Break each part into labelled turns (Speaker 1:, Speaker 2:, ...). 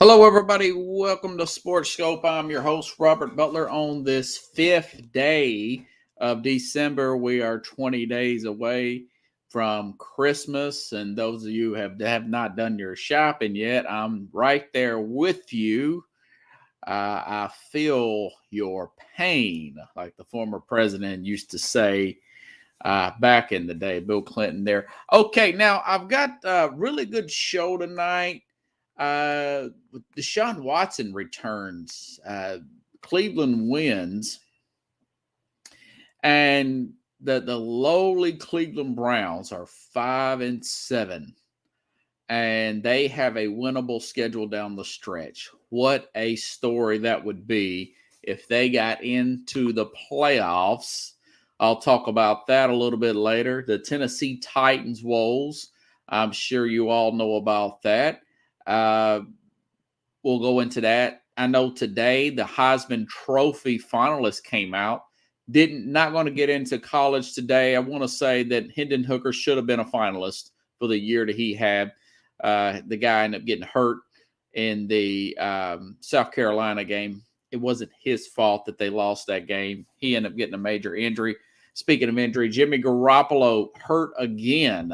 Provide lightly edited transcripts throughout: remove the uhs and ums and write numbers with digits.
Speaker 1: Hello, everybody. Welcome to Sports Scope. I'm your host, Robert Butler. On this fifth day of December, we are 20 days away from Christmas. And those of you who have not done your shopping yet, I'm right there with you. I feel your pain, like the former president used to say back in the day, Bill Clinton there. Okay, now I've got a really good show tonight. Deshaun Watson returns. Cleveland wins, and the lowly Cleveland Browns are 5-7, and they have a winnable schedule down the stretch. What a story that would be if they got into the playoffs. I'll talk about that a little bit later. The Tennessee Titans woes. I'm sure you all know about that. Uh, we'll go into that. I know today the Heisman Trophy finalists came out. Not going to get into college today. I want to say that Hendon Hooker should have been a finalist for the year that he had. The guy ended up getting hurt in the South Carolina game. It wasn't his fault that they lost that game. He ended up getting a major injury. Speaking of injury, Jimmy Garoppolo hurt again.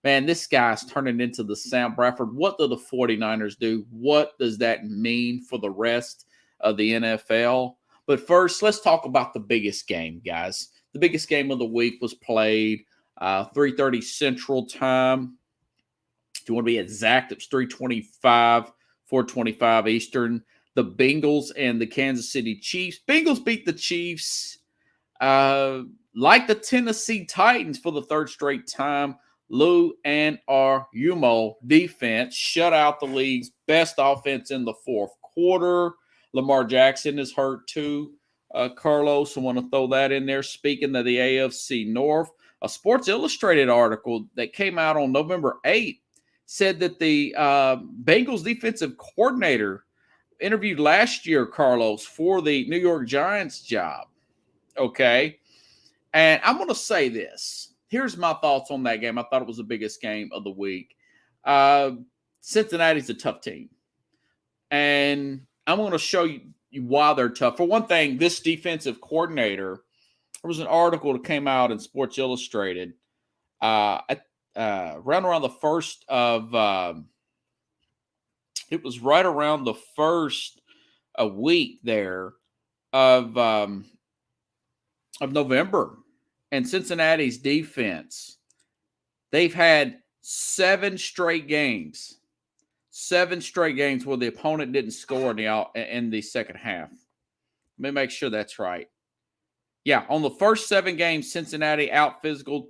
Speaker 1: Man, this guy's turning into the Sam Bradford. What do the 49ers do? What does that mean for the rest of the NFL? But first, let's talk about the biggest game, guys. The biggest game of the week was played 3:30 Central Time. If you want to be exact, it's 3:25, 4:25 Eastern. The Bengals and the Kansas City Chiefs. Bengals beat the Chiefs like the Tennessee Titans for the third straight time. Lou Anarumo defense shut out the league's best offense in the fourth quarter. Lamar Jackson is hurt too. Carlos, I want to throw that in there. Speaking of the AFC North, a Sports Illustrated article that came out on November 8th said that the Bengals defensive coordinator interviewed last year, Carlos, for the New York Giants job. Okay. And I'm going to say this. Here's my thoughts on that game. I thought it was the biggest game of the week. Cincinnati's a tough team. And I'm going to show you why they're tough. For one thing, this defensive coordinator, there was an article that came out in Sports Illustrated around the first of it was right around the first week there of November. And Cincinnati's defense, they've had 7 straight games where the opponent didn't score in the second half. Let me make sure that's right. Yeah, on the first 7 games, Cincinnati out-physicaled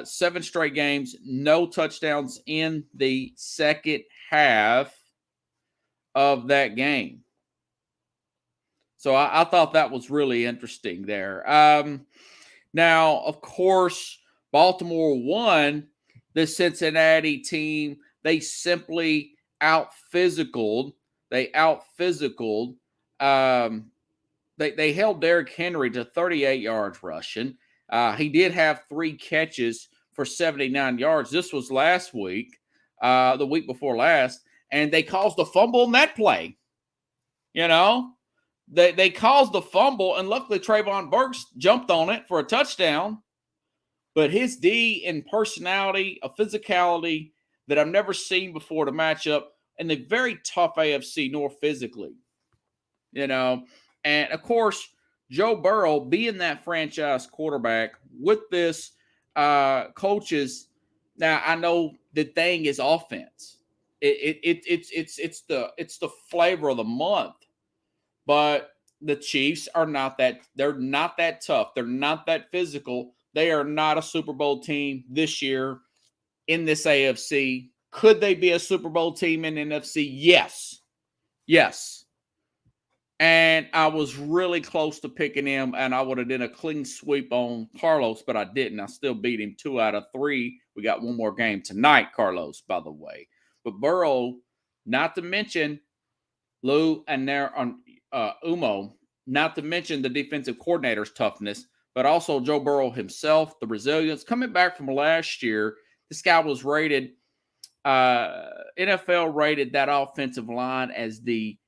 Speaker 1: 7 straight games, no touchdowns in the second half of that game. So I thought that was really interesting there. Now, of course, Baltimore won. The Cincinnati team, they simply out-physicaled. They held Derrick Henry to 38 yards rushing. He did have 3 catches for 79 yards. This was last week, the week before last, and they caused a fumble in that play. You know? They caused the fumble, and luckily Trayvon Burks jumped on it for a touchdown. But his D and personality, a physicality that I've never seen before to match up in the very tough AFC North physically. You know, and of course, Joe Burrow being that franchise quarterback with this coaches. Now I know the thing is offense. It's the flavor of the month. But the Chiefs are not that. They're not that tough. They're not that physical. They are not a Super Bowl team this year in this AFC. Could they be a Super Bowl team in NFC? Yes. And I was really close to picking him, and I would have done a clean sweep on Carlos, but I didn't. I still beat him 2 out of 3. We got one more game tonight, Carlos, by the way. But Burrow, not to mention Lou and Umo, not to mention the defensive coordinator's toughness, but also Joe Burrow himself, the resilience. Coming back from last year, this guy was rated NFL rated that offensive line as the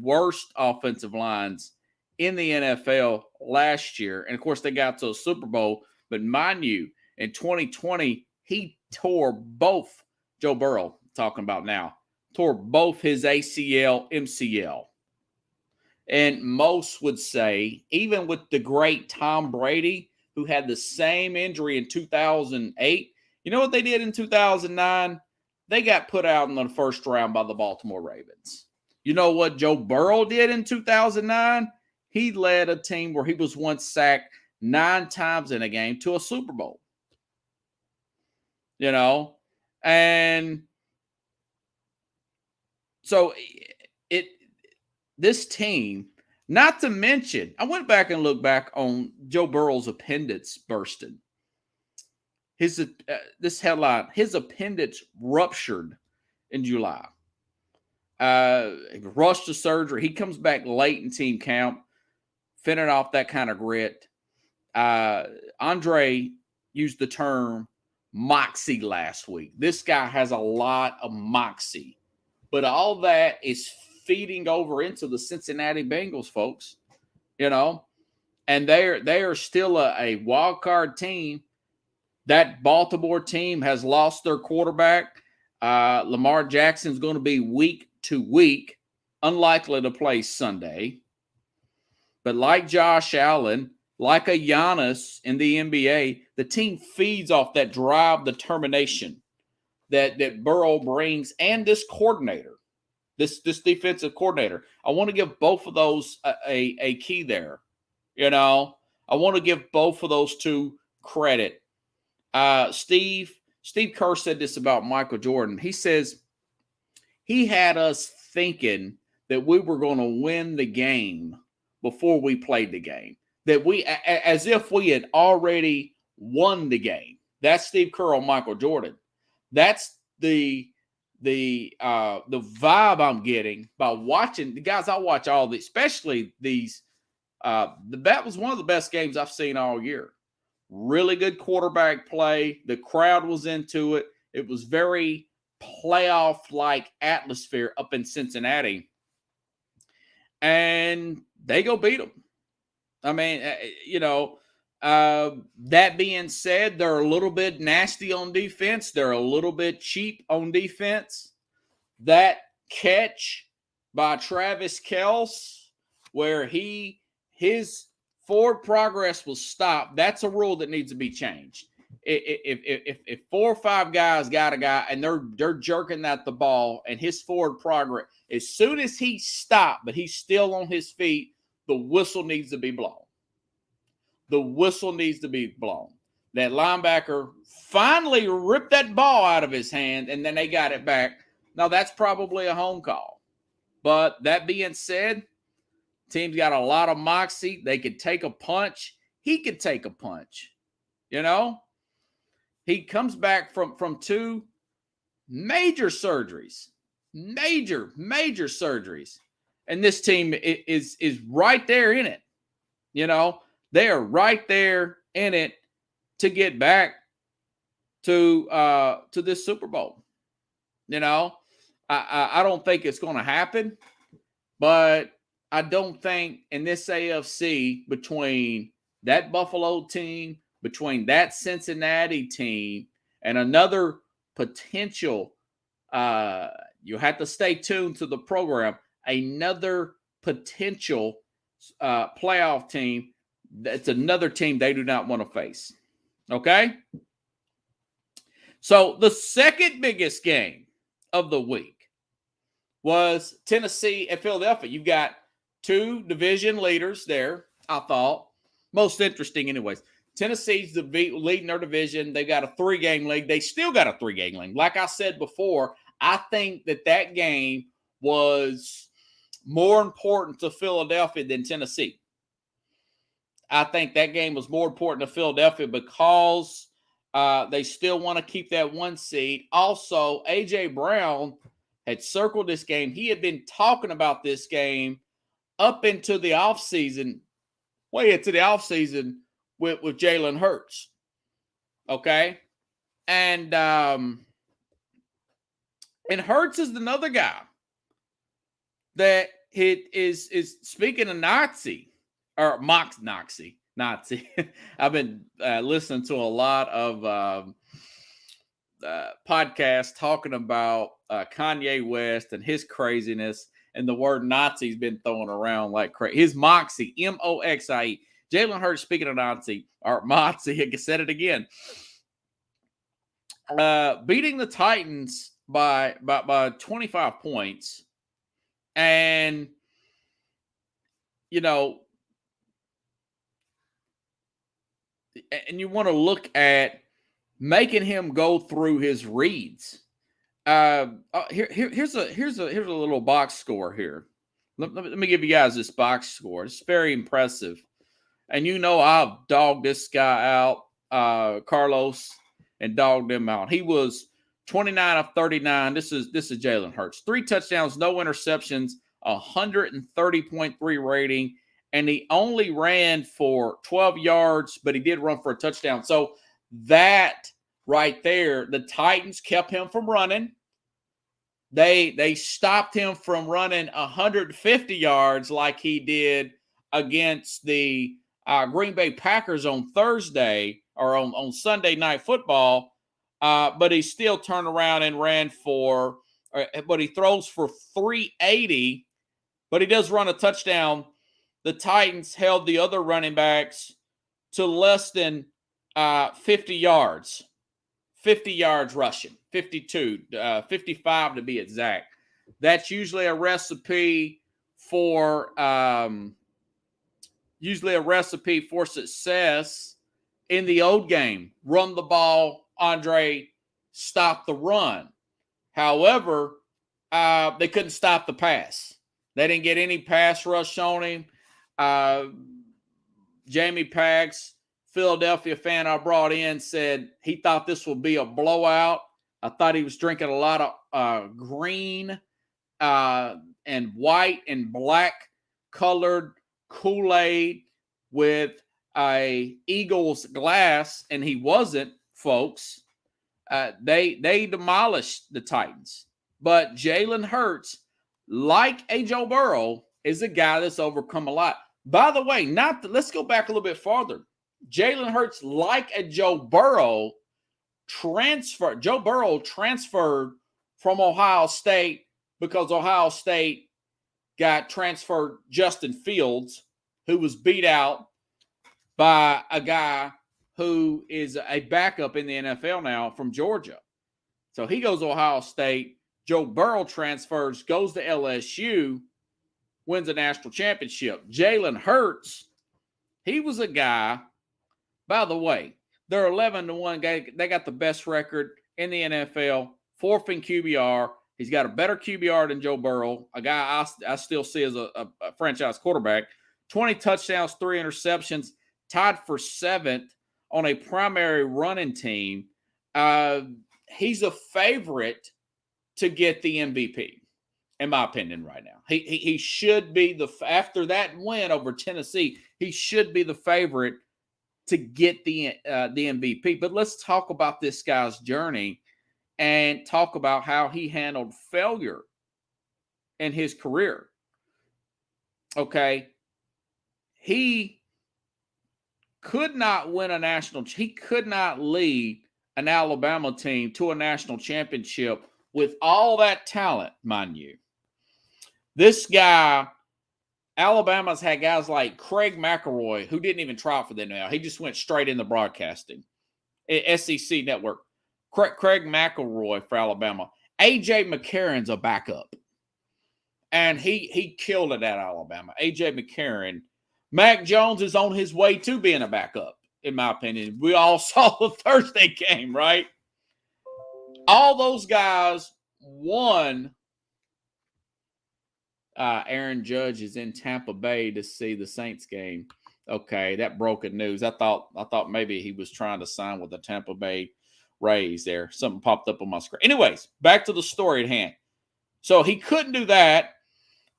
Speaker 1: worst offensive lines in the NFL last year. And of course, they got to a Super Bowl. But mind you, in 2020, he tore both, Joe Burrow, talking about now, tore both his ACL, MCL. And most would say, even with the great Tom Brady, who had the same injury in 2008, you know what they did in 2009? They got put out in the first round by the Baltimore Ravens. You know what Joe Burrow did in 2009? He led a team where he was once sacked 9 times in a game to a Super Bowl. You know, and so this team, not to mention, I went back and looked back on Joe Burrow's appendix bursting. This headline, his appendix ruptured in July. Rushed to surgery. He comes back late in team camp, fending off that kind of grit. Andre used the term moxie last week. This guy has a lot of moxie, but all that is feeding over into the Cincinnati Bengals, folks. You know, and they are still a wild card team. That Baltimore team has lost their quarterback. Lamar Jackson's going to be week to week, unlikely to play Sunday. But like Josh Allen, like a Giannis in the NBA, the team feeds off that drive, determination that Burrow brings, and this coordinator, this defensive coordinator. I want to give both of those a key there. You know, I want to give both of those two credit. Steve Kerr said this about Michael Jordan. He says he had us thinking that we were going to win the game before we played the game, that we, as if we had already won the game. That's Steve Kerr on Michael Jordan. That's the vibe I'm getting by watching the guys. I watch all these, especially these. That was one of the best games I've seen all year. Really good quarterback play. The crowd was into it. It was very playoff-like atmosphere up in Cincinnati. And they go beat them. I mean, you know, that being said, they're a little bit nasty on defense. They're a little bit cheap on defense. That catch by Travis Kelce, where his forward progress was stopped, that's a rule that needs to be changed. If 4 or 5 guys got a guy and they're jerking at the ball and his forward progress, as soon as he stopped, but he's still on his feet, the whistle needs to be blown. The whistle needs to be blown. That linebacker finally ripped that ball out of his hand, and then they got it back. Now, that's probably a home call. But that being said, team's got a lot of moxie. They could take a punch. He could take a punch. You know? He comes back from 2 major surgeries. Major surgeries. And this team is right there in it. You know? They are right there in it to get back to this Super Bowl. You know? I don't think it's going to happen. But I don't think in this AFC, between that Buffalo team, between that Cincinnati team, and another potential, you have to stay tuned to the program, another potential playoff team, that's another team they do not want to face. Okay? So the second biggest game of the week was Tennessee and Philadelphia. You've got 2 division leaders there, I thought. Most interesting anyways. Tennessee's leading their division. They've got a 3-game lead. They still got a 3-game lead. Like I said before, I think that game was more important to Philadelphia than Tennessee. I think that game was more important to Philadelphia because they still want to keep that 1 seed. Also, A.J. Brown had circled this game. He had been talking about this game up into the offseason, way into the offseason with Jalen Hurts. Okay? And And Hurts is another guy that is speaking of Nazi or mock Nazi. I've been listening to a lot of podcasts talking about Kanye West and his craziness, and the word Nazi's been thrown around like crazy. His moxie, Moxie. Jalen Hurts speaking of Nazi or Moxie, I said it again. Beating the Titans by 25 points, and you know, and you want to look at making him go through his reads. Here's a little box score here. Let me give you guys this box score. It's very impressive, and I've dogged this guy out, Carlos, and dogged him out. He was 29 of 39. This is Jalen Hurts. 3 touchdowns, no interceptions, 130.3 rating, and he only ran for 12 yards, but he did run for a touchdown. So that right there, the Titans kept him from running. They stopped him from running 150 yards like he did against the Green Bay Packers on Thursday or on Sunday Night Football. But he still turned around and ran but he throws for 380, but he does run a touchdown. The Titans held the other running backs to less than 50 yards. 50 yards rushing, 52, 55 to be exact. That's usually a recipe for success in the old game. Run the ball, Andre, stop the run. However, they couldn't stop the pass. They didn't get any pass rush on him. Jamie Pags, Philadelphia fan I brought in, said he thought this would be a blowout. I thought he was drinking a lot of green and white and black colored Kool-Aid with a Eagles glass, and he wasn't, folks. They demolished the Titans. But Jalen Hurts, like a Joe Burrow, is a guy that's overcome a lot. By the way, let's go back a little bit farther. Jalen Hurts, like a Joe Burrow, transferred from Ohio State because Ohio State got transferred Justin Fields, who was beat out by a guy who is a backup in the NFL now from Georgia. So he goes to Ohio State. Joe Burrow transfers, goes to LSU, wins a national championship. Jalen Hurts, he was a guy. By the way, they're 11-1. They got the best record in the NFL, 4th in QBR. He's got a better QBR than Joe Burrow, a guy I still see as a franchise quarterback. 20 touchdowns, 3 interceptions, tied for 7th on a primary running team. He's a favorite to get the MVP, in my opinion, right now. He should be after that win over Tennessee, he should be the favorite to get the MVP. But let's talk about this guy's journey and talk about how he handled failure in his career. Okay. He could not win he could not lead an Alabama team to a national championship with all that talent, mind you. This guy, Alabama's had guys like Craig McElroy, who didn't even try for them now. He just went straight into broadcasting. SEC Network. Craig McElroy for Alabama. A.J. McCarron's a backup. And he killed it at Alabama. A.J. McCarron. Mac Jones is on his way to being a backup, in my opinion. We all saw the Thursday game, right? All those guys won. Aaron Judge is in Tampa Bay to see the Saints game. Okay, that broken news. I thought maybe he was trying to sign with the Tampa Bay Rays there. Something popped up on my screen. Anyways, back to the story at hand. So he couldn't do that.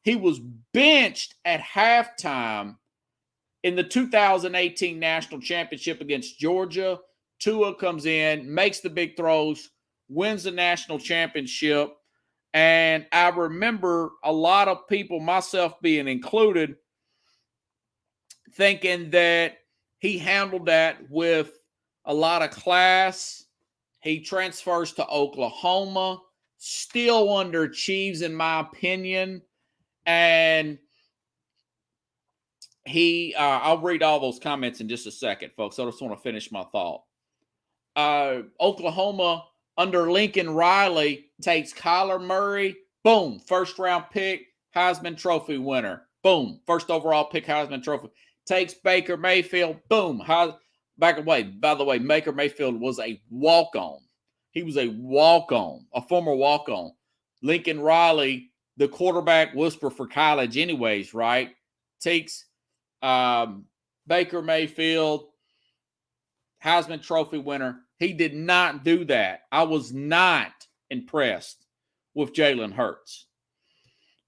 Speaker 1: He was benched at halftime in the 2018 National Championship against Georgia. Tua comes in, makes the big throws, wins the national championship. And I remember a lot of people, myself being included, thinking that he handled that with a lot of class. He transfers to Oklahoma, still underachieves, in my opinion. And I'll read all those comments in just a second, folks. I just want to finish my thought. Oklahoma under Lincoln Riley takes Kyler Murray, boom, first round pick, Heisman Trophy winner, boom, first overall pick, Heisman Trophy. Takes Baker Mayfield, boom, by the way, Baker Mayfield was a walk-on. He was a walk-on, a former walk-on. Lincoln Riley, the quarterback whisperer for college anyways, right? Takes Baker Mayfield, Heisman Trophy winner. He did not do that. I was not impressed with Jalen Hurts.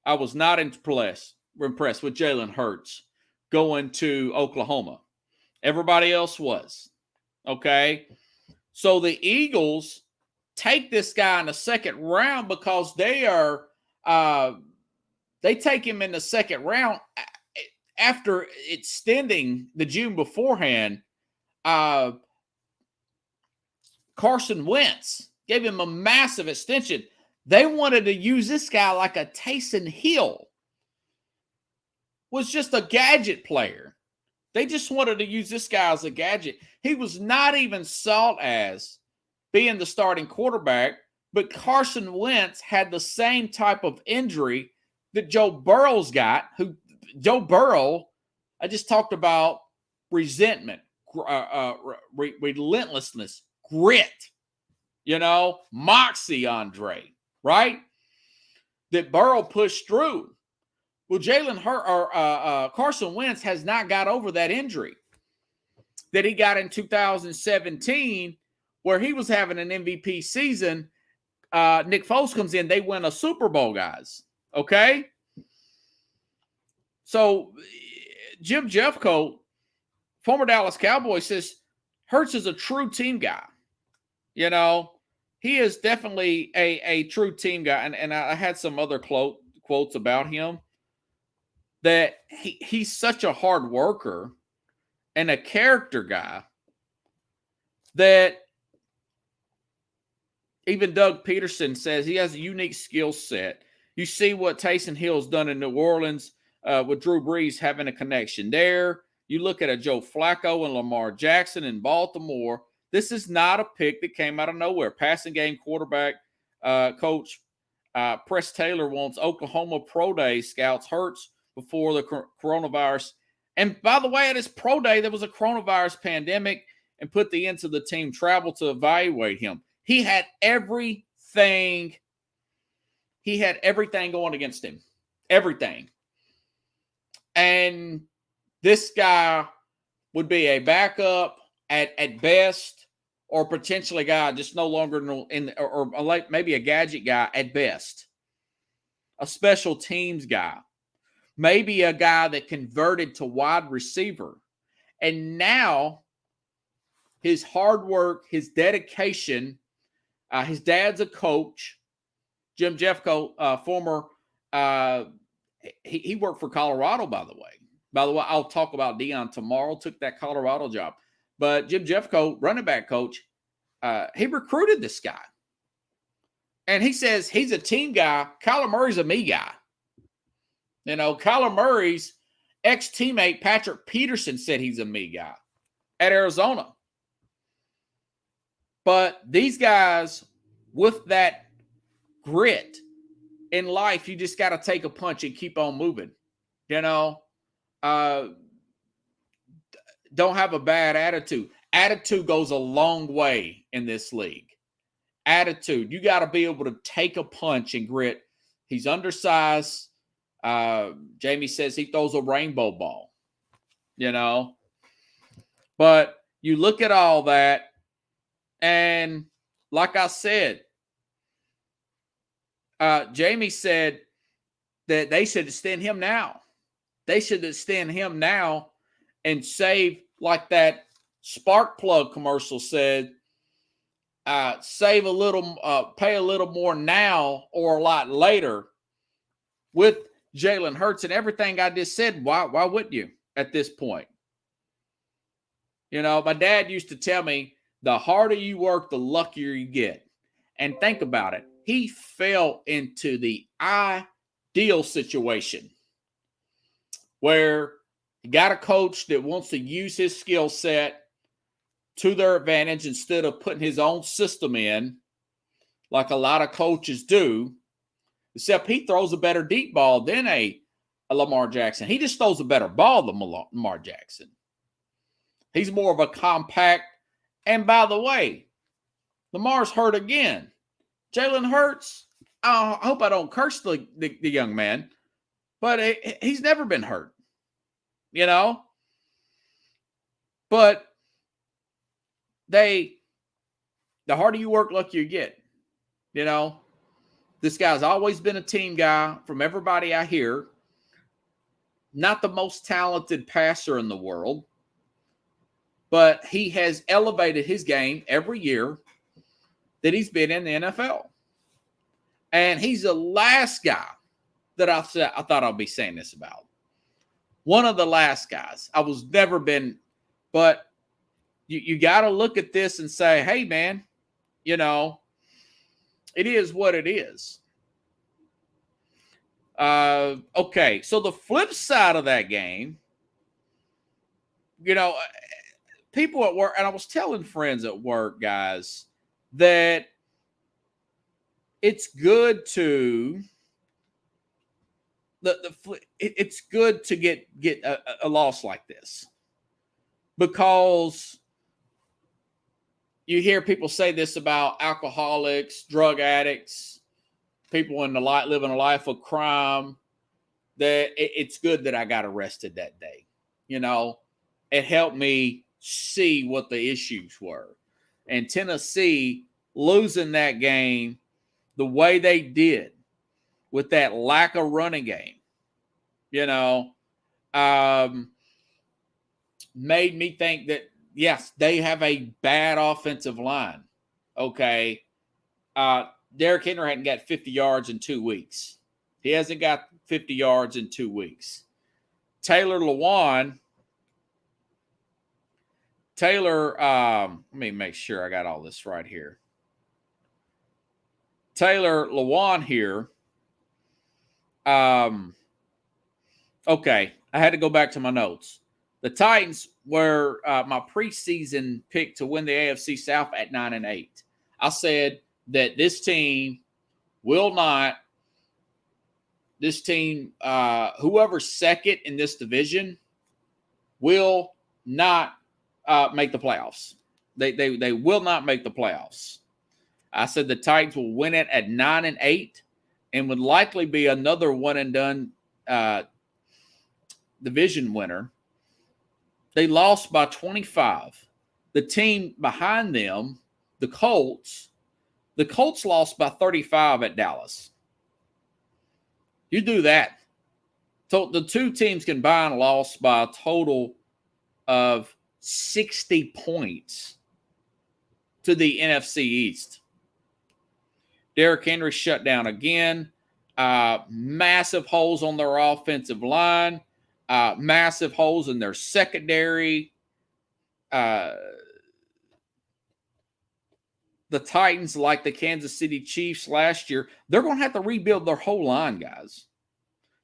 Speaker 1: I was not impressed with Jalen Hurts going to Oklahoma. Everybody else was. Okay? So the Eagles take this guy in the second round because they take him in the second round after extending the June beforehand. Carson Wentz gave him a massive extension. They wanted to use this guy like a Taysom Hill. Was just a gadget player. They just wanted to use this guy as a gadget. He was not even sought as being the starting quarterback, but Carson Wentz had the same type of injury that Joe Burrow's got. Joe Burrow, I just talked about resentment, relentlessness, grit, moxie, Andre, right? That Burrow pushed through. Well, Carson Wentz has not got over that injury that he got in 2017, where he was having an MVP season. Nick Foles comes in, they win a Super Bowl, guys. Okay? So Jim Jeffcoat, former Dallas Cowboy, says Hurts is a true team guy. He is definitely a true team guy. And I had some other quotes about him, that he's such a hard worker and a character guy that even Doug Peterson says he has a unique skill set. You see what Taysom Hill's done in New Orleans with Drew Brees having a connection there. You look at a Joe Flacco and Lamar Jackson in Baltimore. This is not a pick that came out of nowhere. Passing game quarterback coach Press Taylor wants Oklahoma Pro Day scouts Hurts before the coronavirus. And by the way, at his pro day, there was a coronavirus pandemic and put the end to the team travel to evaluate him. He had everything. He had everything going against him. Everything. And this guy would be a backup at best, or potentially a guy just no longer or like maybe a gadget guy at best. A special teams guy. Maybe a guy that converted to wide receiver. And now his hard work, his dedication, his dad's a coach. Jim Jeffcoat, former, he worked for Colorado, by the way. By the way, I'll talk about Deion tomorrow, took that Colorado job. But Jim Jeffcoat, running back coach, he recruited this guy. And he says he's a team guy. Kyler Murray's a me guy. Kyler Murray's ex-teammate Patrick Peterson said he's a me guy at Arizona. But these guys, with that grit in life, you just got to take a punch and keep on moving. Don't have a bad attitude. Attitude goes a long way in this league. Attitude. You got to be able to take a punch and grit. He's undersized. Jamie says he throws a rainbow ball, But you look at all that, and like I said, Jamie said that they should extend him now. They should extend him now and save, like that spark plug commercial said, save a little, pay a little more now or a lot later with Jalen Hurts and everything I just said? Why wouldn't you at this point? You know, my dad used to tell me, the harder you work, the luckier you get. And think about it. He fell into the ideal situation where he got a coach that wants to use his skill set to their advantage instead of putting his own system in, like a lot of coaches do, except he throws a better deep ball than a Lamar Jackson. He just throws a better ball than Lamar Jackson. He's more of a compact. And by the way, Lamar's hurt again. Jalen Hurts, I hope I don't curse the young man, but he's never been hurt, you know? But the harder you work, luckier you get, you know? This guy's always been a team guy from everybody I hear. Not the most talented passer in the world, but he has elevated his game every year that he's been in the NFL. And he's the last guy that I thought I'd be saying this about. One of the last guys. I was never been, but you got to look at this and say, hey, man, you know, it is what it is. Okay, so the flip side of that game, you know, people at work, and I was telling friends at work, guys, that it's good to it's good to get a loss like this, because you hear people say this about alcoholics, drug addicts, people in the life living a life of crime, that it's good that I got arrested that day. You know, it helped me see what the issues were. And Tennessee losing that game the way they did with that lack of running game, you know, made me think that, yes, they have a bad offensive line. Okay. Derrick Henry hadn't got 50 yards in 2 weeks. He hasn't got 50 yards in 2 weeks. Taylor Lewan, let me make sure I got all this right here. Taylor Lewan here. Okay, I had to go back to my notes. The Titans were my preseason pick to win the AFC South at 9-8. I said that this team will not, whoever's second in this division will not make the playoffs. They will not make the playoffs. I said the Titans will win it at 9-8 and would likely be another one and done division winner. They lost by 25. The team behind them, the Colts lost by 35 at Dallas. You do that. So the two teams combined lost by a total of 60 points to the NFC East. Derrick Henry shut down again. Massive holes on their offensive line. Massive holes in their secondary. The Titans, like the Kansas City Chiefs last year, they're going to have to rebuild their whole line, guys.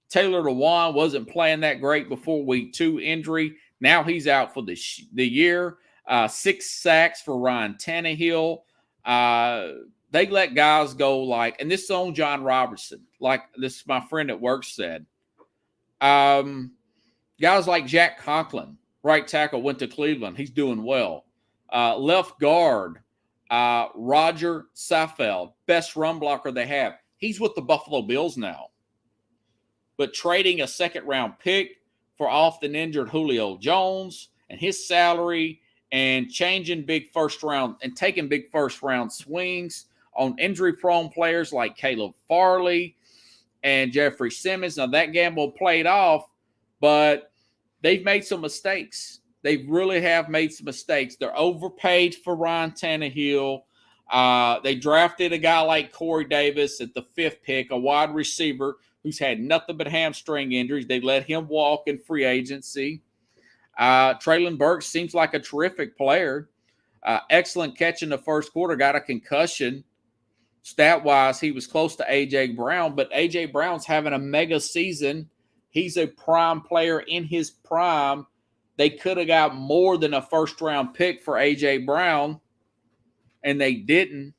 Speaker 1: Taylor Lewan wasn't playing that great before week 2 injury. Now he's out for the year. 6 sacks for Ryan Tannehill. They let guys go like, and this is on John Robertson, like this my friend at work said. Guys like Jack Conklin, right tackle, went to Cleveland. He's doing well. Left guard, Roger Saffold, best run blocker they have. He's with the Buffalo Bills now. But trading a second-round pick for often injured Julio Jones and his salary, and changing big first-round and taking big first-round swings on injury-prone players like Caleb Farley and Jeffrey Simmons. Now, that gamble played off, but they've made some mistakes. They really have made some mistakes. They're overpaid for Ryan Tannehill. They drafted a guy like Corey Davis at the 5th pick, a wide receiver who's had nothing but hamstring injuries. They let him walk in free agency. Traylon Burks seems like a terrific player. Excellent catch in the first quarter, got a concussion. Stat-wise, he was close to A.J. Brown, but A.J. Brown's having a mega season. He's a prime player in his prime. They could have got more than a first-round pick for A.J. Brown, and they didn't.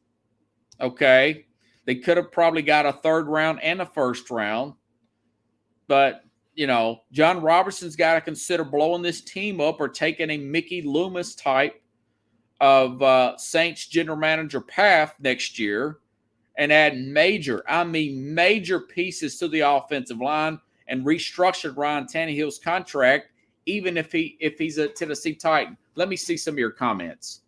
Speaker 1: Okay? They could have probably got a 3rd round and a 1st round. But, John Robertson's got to consider blowing this team up or taking a Mickey Loomis type of Saints general manager path next year and add major pieces to the offensive line and restructured Ryan Tannehill's contract, even if he's a Tennessee Titan. Let me see some of your comments.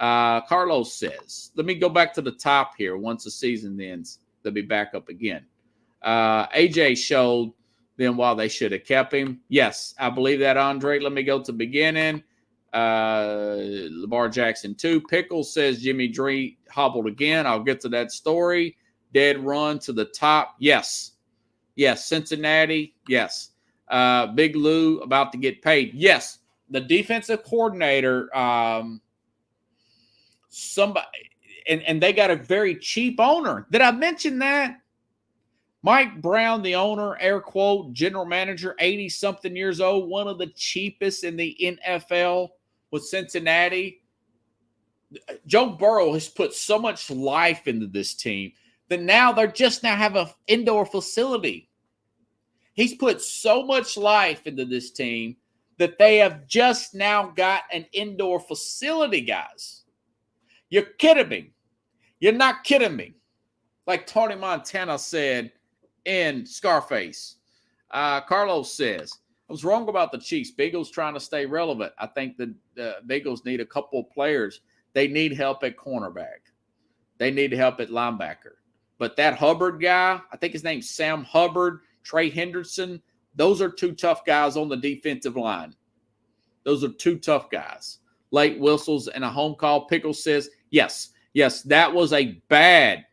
Speaker 1: Carlos says, let me go back to the top here. Once the season ends, they'll be back up again. AJ showed them why they should have kept him. Yes, I believe that, Andre. Let me go to the beginning. Lamar Jackson 2. Pickles says Jimmy G hobbled again. I'll get to that story. Dead run to the top. Yes. Cincinnati. Yes. Big Lou about to get paid. Yes. The defensive coordinator, somebody, and they got a very cheap owner. Did I mention that? Mike Brown, the owner, air quote, general manager, 80-something years old, one of the cheapest in the NFL with Cincinnati. Joe Burrow has put so much life into this team that now they now have an indoor facility. He's put so much life into this team that they have just now got an indoor facility, guys. You're kidding me. You're not kidding me. Like Tony Montana said in Scarface. Carlos says, I was wrong about the Chiefs. Bengals trying to stay relevant. I think the Bengals need a couple of players. They need help at cornerback. They need help at linebacker. But that Hubbard guy, I think his name's Sam Hubbard, Trey Henderson, those are 2 tough guys on the defensive line. Those are 2 tough guys. Late whistles and a home call. Pickles says, yes, that was a bad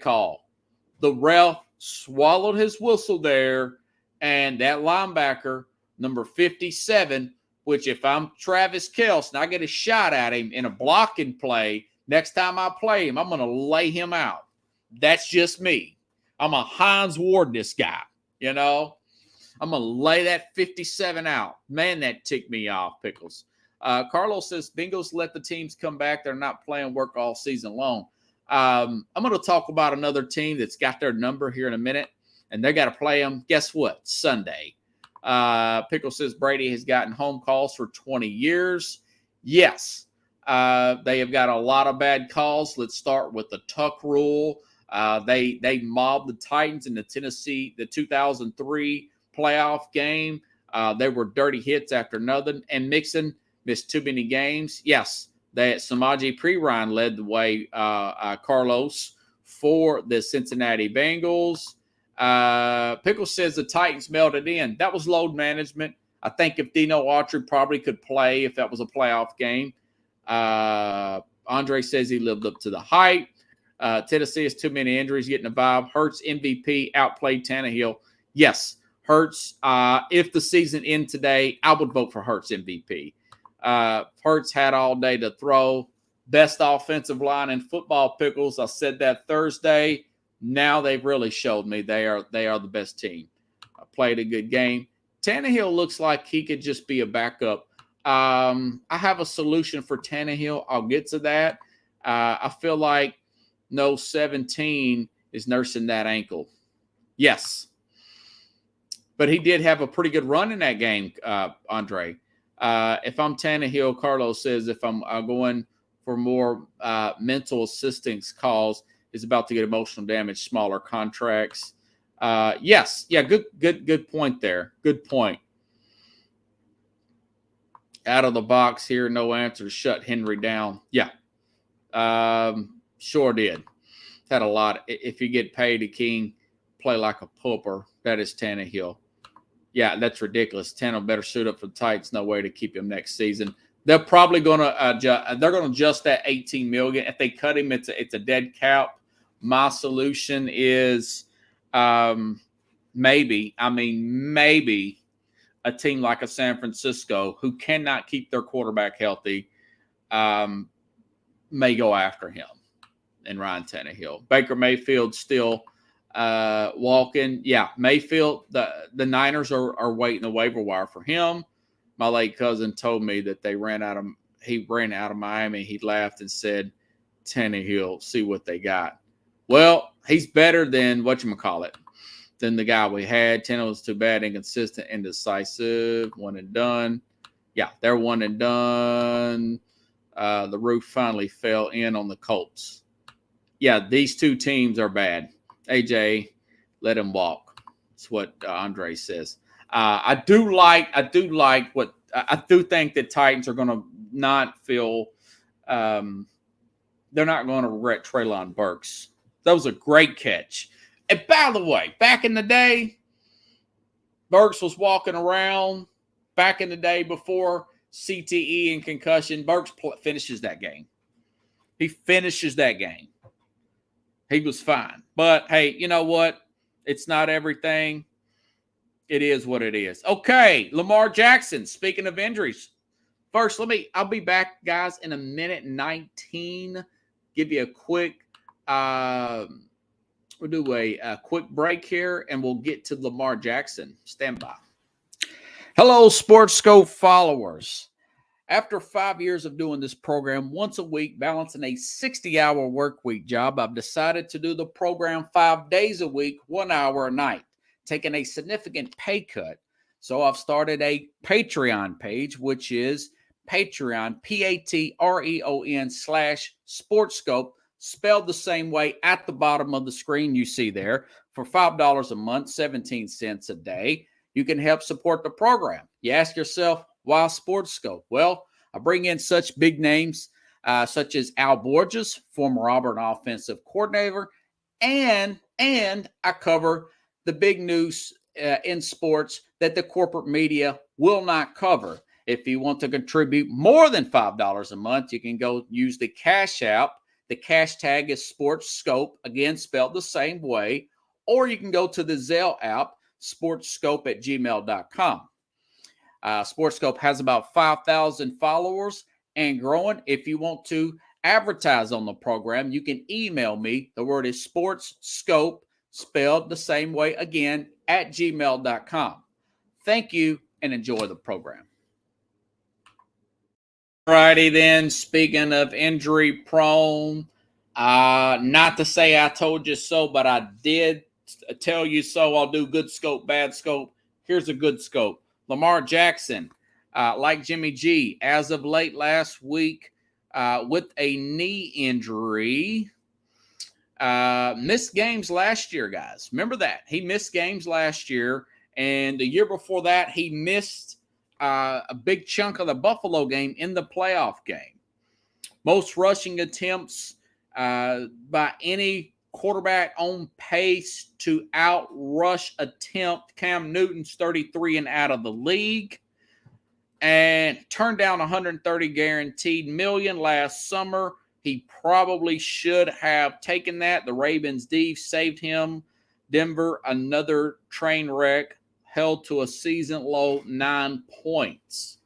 Speaker 1: call. The ref swallowed his whistle there, and that linebacker, number 57, which if I'm Travis Kelce and I get a shot at him in a blocking play, next time I play him, I'm going to lay him out. That's just me. I'm a Hines Wardness guy, I'm going to lay that 57 out. Man, that ticked me off, Pickles. Carlos says, Bengals let the teams come back. They're not playing work all season long. I'm going to talk about another team that's got their number here in a minute, and they got to play them. Guess what? Sunday. Pickle says Brady has gotten home calls for 20 years. Yes, they have got a lot of bad calls. Let's start with the Tuck rule. They mobbed the Titans in the 2003 playoff game. They were dirty hits after nothing, and Mixon missed too many games. Yes, that Samaje Perine led the way, Carlos, for the Cincinnati Bengals. Pickle says the Titans melted in. That was load management. I think if Dino Autry probably could play if that was a playoff game. Andre says he lived up to the hype. Tennessee has too many injuries, getting a vibe. Hurts MVP outplayed Tannehill. Yes, Hurts. If the season ended today, I would vote for Hurts MVP. Hurts had all day to throw. Best offensive line in football, Pickles. I said that Thursday. Now they've really showed me they are the best team. I played a good game. Tannehill looks like he could just be a backup. I have a solution for Tannehill. I'll get to that. I feel like no 17 is nursing that ankle. Yes. But he did have a pretty good run in that game, Andre. If I'm Tannehill, Carlos says if I'm going for more mental assistance calls, is about to get emotional damage, smaller contracts. Yes. Yeah, good point there. Good point. Out of the box here, no answer to shut Henry down. Yeah. Sure did. Had a lot. If you get paid a king, play like a pooper. That is Tannehill. Yeah, that's ridiculous. Tannehill better suit up for the Titans. No way to keep him next season. They're probably going to adjust. They're going to adjust that $18 million. If they cut him, it's a dead cap. My solution is maybe a team like a San Francisco who cannot keep their quarterback healthy may go after him and Ryan Tannehill. Baker Mayfield still walking. Yeah, Mayfield, the Niners are waiting the waiver wire for him. My late cousin told me that he ran out of Miami. He laughed and said, Tannehill, see what they got. Well, he's better than than the guy we had. Tannehill was too bad, inconsistent, indecisive, one and done. Yeah, they're one and done. The roof finally fell in on the Colts. Yeah, these two teams are bad. AJ, let him walk. That's what Andre says. I do think that Titans are going to not feel they're not going to regret Treylon Burks. That was a great catch. And by the way, back in the day, Burks was walking around. Back in the day before CTE and concussion, Burks finishes that game. He finishes that game. He was fine. But, hey, you know what? It's not everything. It is what it is. Okay, Lamar Jackson, speaking of injuries. First, I'll be back, guys, in a minute 19. Give you a quick, we'll do a quick break here, and we'll get to Lamar Jackson. Stand by. Hello, SportsScope followers. After 5 years of doing this program once a week, balancing a 60-hour work week job, I've decided to do the program 5 days a week, 1 hour a night, taking a significant pay cut. So I've started a Patreon page, which is Patreon, Patreon/SportsScope, spelled the same way at the bottom of the screen you see there. For $5 a month, 17 cents a day, you can help support the program. You ask yourself, why SportsScope? Well, I bring in such big names such as Al Borges, former Auburn offensive coordinator, and I cover the big news in sports that the corporate media will not cover. If you want to contribute more than $5 a month, you can go use the Cash App. The cash tag is SportsScope, again, spelled the same way. Or you can go to the Zelle app, sportscope@gmail.com. SportsScope has about 5,000 followers and growing. If you want to advertise on the program, you can email me. The word is SportsScope, spelled the same way again, @gmail.com. Thank you and enjoy the program. Alrighty then, speaking of injury prone, not to say I told you so, but I did tell you so. I'll do good scope, bad scope. Here's a good scope. Lamar Jackson, like Jimmy G, as of late last week with a knee injury, missed games last year, guys. Remember that. He missed games last year, and the year before that, he missed a big chunk of the Buffalo game in the playoff game. Most rushing attempts by any quarterback on pace to outrush attempt. Cam Newton's 33 and out of the league, and turned down 130 guaranteed million last summer. He probably should have taken that. The Ravens D saved him. Denver, another train wreck, held to a season low 9 points.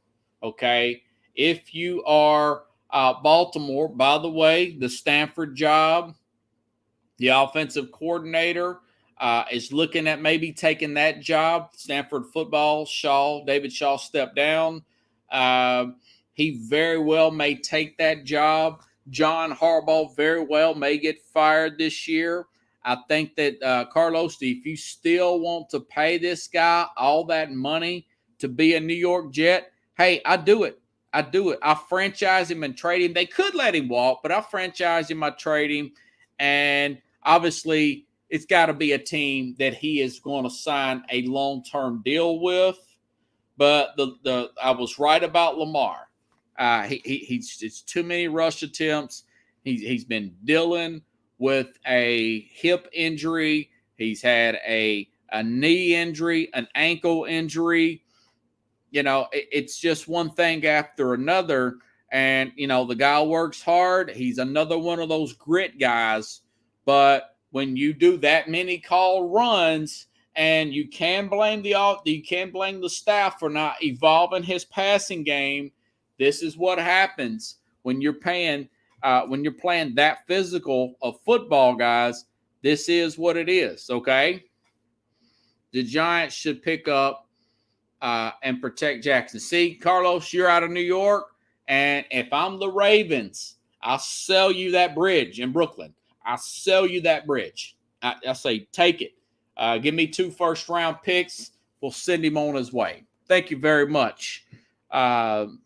Speaker 1: Okay, if you are Baltimore, by the way, the Stanford job, the offensive coordinator is looking at maybe taking that job. Stanford football, David Shaw stepped down. He very well may take that job. John Harbaugh very well may get fired this year. I think that, Carlos, if you still want to pay this guy all that money to be a New York Jet, hey, I do it. I franchise him and trade him. They could let him walk, but I franchise him, I trade him. And obviously, it's got to be a team that he is going to sign a long-term deal with. But I was right about Lamar. It's too many rush attempts. He's been dealing with a hip injury. He's had a knee injury, an ankle injury. it's just one thing after another. And, the guy works hard. He's another one of those grit guys. But when you do that many call runs, and you can blame the staff for not evolving his passing game, this is what happens when you're playing that physical of football, guys. This is what it is, okay? The Giants should pick up and protect Jackson. See, Carlos, you're out of New York, and if I'm the Ravens, I'll sell you that bridge in Brooklyn. I'll sell you that bridge. I say, take it. Give me 2 first-round picks. We'll send him on his way. Thank you very much.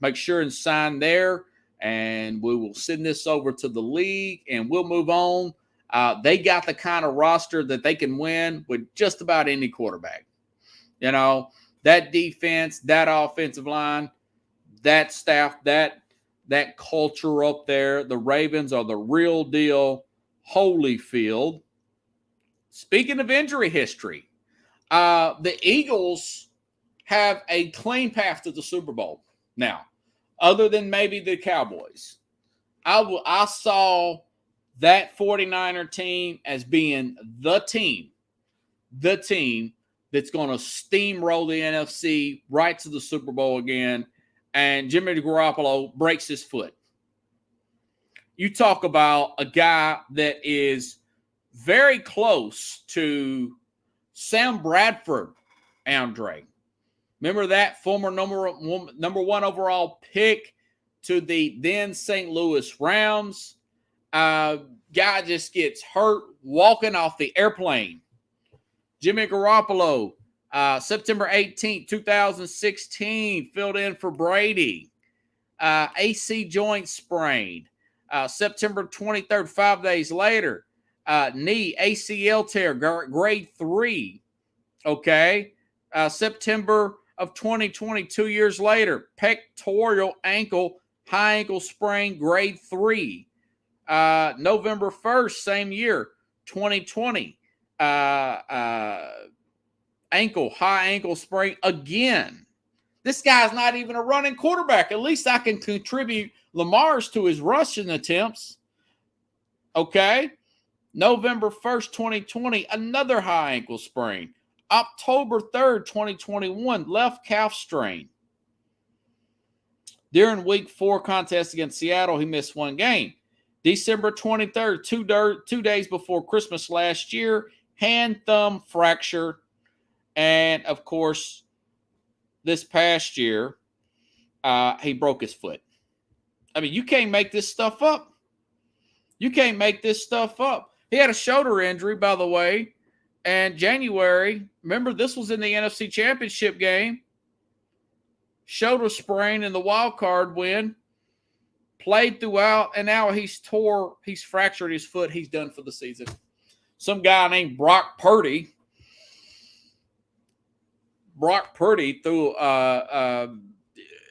Speaker 1: Make sure and sign there, and we will send this over to the league, and we'll move on. They got the kind of roster that they can win with just about any quarterback. That defense, that offensive line, that staff, that culture up there. The Ravens are the real deal. Holyfield. Speaking of injury history, the Eagles have a clean path to the Super Bowl now, other than maybe the Cowboys. I saw that 49er team as being the team that's going to steamroll the NFC right to the Super Bowl again, and Jimmy Garoppolo breaks his foot. You talk about a guy that is very close to Sam Bradford, Andre. Remember that former number 1 overall pick to the then St. Louis Rams? Guy just gets hurt walking off the airplane. Jimmy Garoppolo, September 18th, 2016, filled in for Brady. AC joint sprain. September 23rd, 5 days later, knee ACL tear, grade 3. Okay. September of 2020, 2 years later, pectoral ankle, high ankle sprain, grade 3. November 1st, same year, 2020, high ankle sprain again. This guy's not even a running quarterback. At least I can contribute Lamar's to his rushing attempts. Okay. November 1st, 2020, another high ankle sprain. October 3rd, 2021, left calf strain. During week 4 contest against Seattle, he missed 1 game. December 23rd, 2 days before Christmas last year, hand thumb fracture. And, of course, this past year, he broke his foot. I mean, you can't make this stuff up. You can't make this stuff up. He had a shoulder injury, by the way, and January. Remember, this was in the NFC Championship game. Shoulder sprain in the wild card win. Played throughout, and now he's fractured his foot. He's done for the season. Some guy named Brock Purdy. Brock Purdy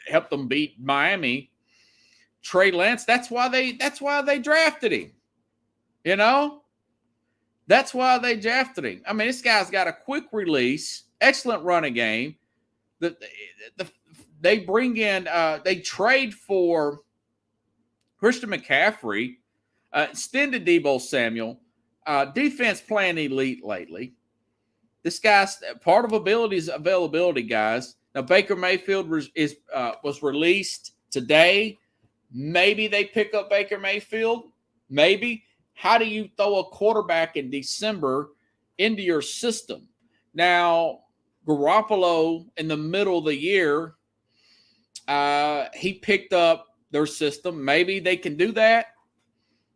Speaker 1: helped them beat Miami. Trey Lance. That's why they drafted him. That's why they drafted him. I mean, this guy's got a quick release, excellent running game. They bring in, they trade for Christian McCaffrey, extended Deebo Samuel, defense playing elite lately. This guy's part of availability, guys. Now, Baker Mayfield was released today. Maybe they pick up Baker Mayfield. Maybe. How do you throw a quarterback in December into your system? Now, Garoppolo in the middle of the year, he picked up their system. Maybe they can do that.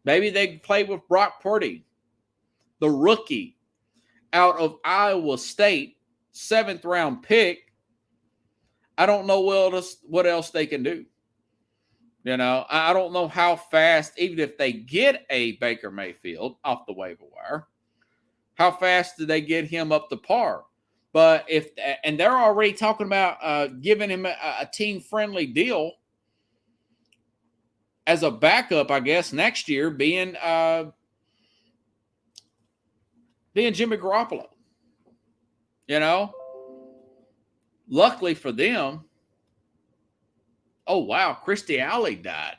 Speaker 1: Maybe they can play with Brock Purdy, the rookie out of Iowa State, 7th-round pick. I don't know what else they can do. I don't know how fast, even if they get a Baker Mayfield off the waiver wire, how fast do they get him up to par? But and they're already talking about giving him a team-friendly deal as a backup, I guess, next year, being Jimmy Garoppolo. Luckily for them, Oh, wow. Christy Alley died.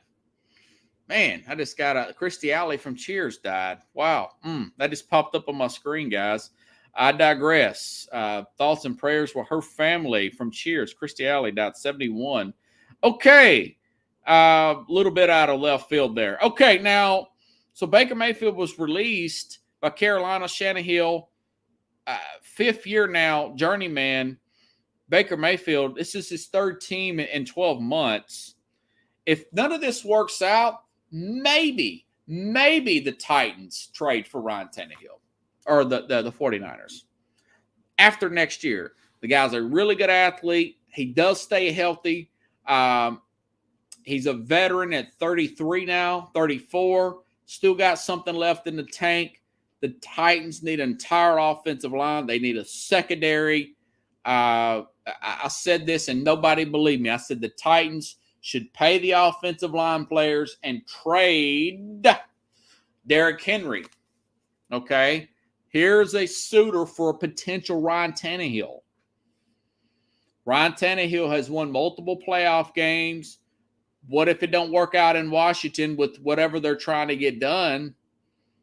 Speaker 1: Man, I just got a Christy Alley from Cheers died. Wow. That just popped up on my screen, guys. I digress. Thoughts and prayers for her family from Cheers. Christy Alley died 71. Okay. A little bit out of left field there. Okay, now, so Baker Mayfield was released by Carolina. Shannon Hill, fifth year now, journeyman. Baker Mayfield, this is his third team in 12 months. If none of this works out, maybe the Titans trade for Ryan Tannehill or the 49ers after next year. The guy's a really good athlete. He does stay healthy. He's a veteran at 33 now, 34. Still got something left in the tank. The Titans need an entire offensive line. They need a secondary. I said this and nobody believed me. I said the Titans should pay the offensive line players and trade Derrick Henry. Okay? Here's a suitor for a potential Ryan Tannehill. Ryan Tannehill has won multiple playoff games. What if it don't work out in Washington with whatever they're trying to get done?